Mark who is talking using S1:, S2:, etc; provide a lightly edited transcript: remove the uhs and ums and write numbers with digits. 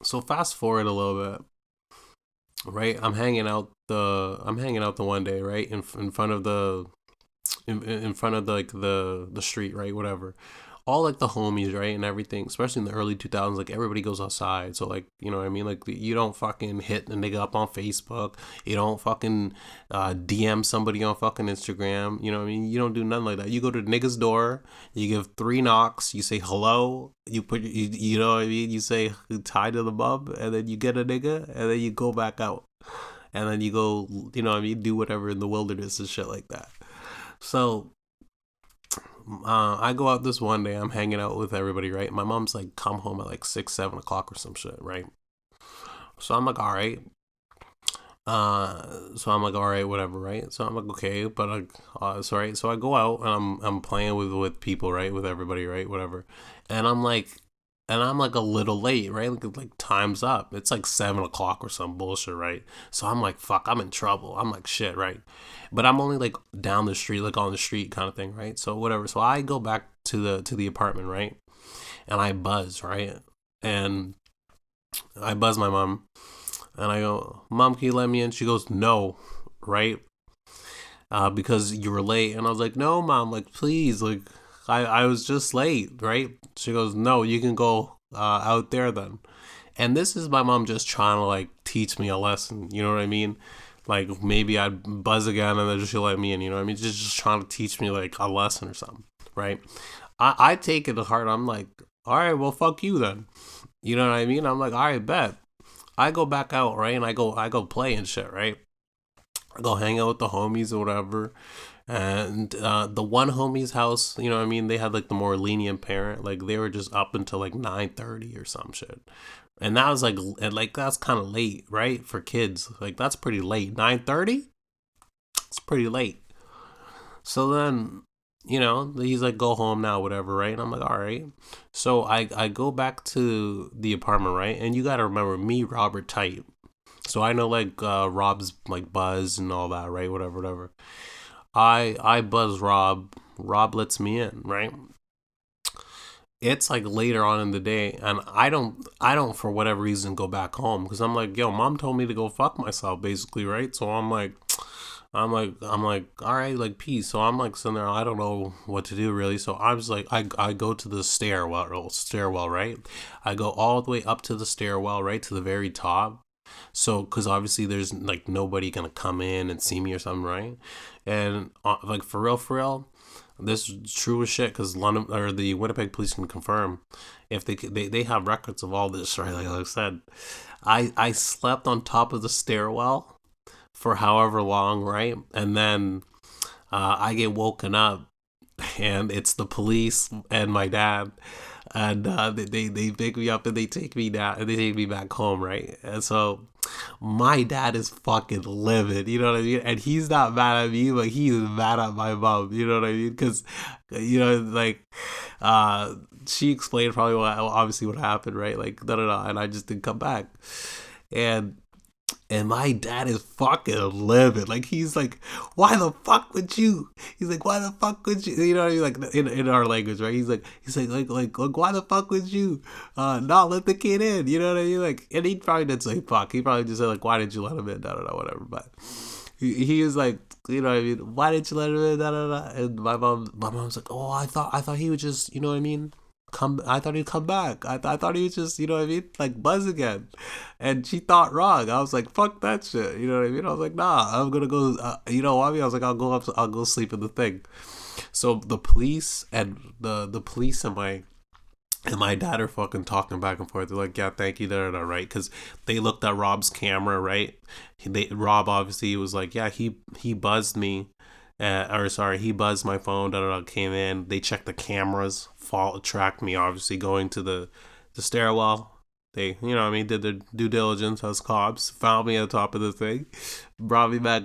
S1: So fast forward a little bit, right? I'm hanging out the one day, right, in front of in front of the street, right, whatever. All like the homies, right, and everything, especially in the early 2000s, like everybody goes outside. So like, you know what I mean? Like you don't fucking hit the nigga up on Facebook. You don't fucking DM somebody on fucking Instagram. You know what I mean? You don't do nothing like that. You go to the nigga's door. You give three knocks. You say hello. You know what I mean? You say tie to the bub, and then you get a nigga, and then you go back out, and then you go, you know what I mean? Do whatever in the wilderness and shit like that. So I go out this one day. I'm hanging out with everybody, right? My mom's like, come home at like 6, 7 o'clock or some shit, right? So I'm like, all right. So I'm like, all right, whatever, right? So I'm like, okay, but so right, so I go out and I'm playing with people, right, with everybody, right, whatever, and I'm like a little late, right? Like time's up. It's like 7 o'clock or some bullshit, right? So I'm like, fuck, I'm in trouble. I'm like, shit, right? But I'm only like down the street, like on the street kind of thing, right? So whatever. So I go back to the apartment, right? And I buzz, right? And I buzz my mom, and I go, Mom, can you let me in? She goes, no, right? Because you were late. And I was like, no, Mom, like, please, like, I was just late, right? She goes, no, you can go out there then. And this is my mom just trying to like teach me a lesson. You know what I mean? Like maybe I'd buzz again and then she'll let me in. You know what I mean? Just trying to teach me like a lesson or something, right? I take it to heart. I'm like, all right, well, fuck you then. You know what I mean? I'm like, all right, bet. I go back out, right, and I go play and shit, right. I go hang out with the homies or whatever. And the one homie's house, you know what I mean? They had like the more lenient parent. Like they were just up until like 9:30 or some shit. And that was like, and like that's kind of late, right? For kids. Like that's pretty late. 9:30? It's pretty late. So then, he's like, go home now, whatever, right? And I'm like, all right. So I go back to the apartment, right? And you got to remember me, Robert Tight. So I know like Rob's like buzz and all that, right? Whatever, whatever. I buzz Rob. Rob lets me in, right? It's like later on in the day, and I don't for whatever reason go back home because I'm like, yo, mom told me to go fuck myself, basically, right? So I'm like, all right, like peace. So I'm like sitting there, I don't know what to do really. So I was like, I go to the stairwell, right? I go all the way up to the stairwell, right to the very top. So, because obviously there's like nobody gonna come in and see me or something, right? And like for real, this is true as shit. Because London or the Winnipeg police can confirm if they have records of all this, right? Like I said, I slept on top of the stairwell for however long, right? And then I get woken up, and it's the police and my dad, and they pick me up and they take me down and they take me back home, right? And so my dad is fucking livid, you know what I mean? And he's not mad at me, but he's mad at my mom, you know what I mean? Because like uh she explained probably obviously what happened, right? Like da da da, and I just didn't come back. And and my dad is fucking livid. Like he's like, why the fuck would you? He's like, why the fuck would you? You know what I mean? Like in our language, right? He's like, why the fuck would you not let the kid in? You know what I mean? Like, and he probably didn't say fuck. He probably just said like, why did you let him in? Da da da, whatever. But he was like, you know what I mean? Why did you let him in? Da da da. And my mom's like, oh, I thought he would just, you know what I mean? Come, I thought he'd come back. I thought he was just, you know what I mean, like buzz again. And she thought wrong. I was like, fuck that shit. You know what I mean? I was like, nah, I'm gonna go. You know what I mean? I was like, I'll go up. I'll go sleep in the thing. So the police and my dad are fucking talking back and forth. They're like, yeah, thank you, da da da, right? Because they looked at Rob's camera, right? Rob obviously was like, yeah, he buzzed me, or sorry, he buzzed my phone. Da da da. Came in. They checked the cameras, tracked me, obviously going to the stairwell. They, you know what I mean, did their due diligence as cops, found me at the top of the thing, brought me back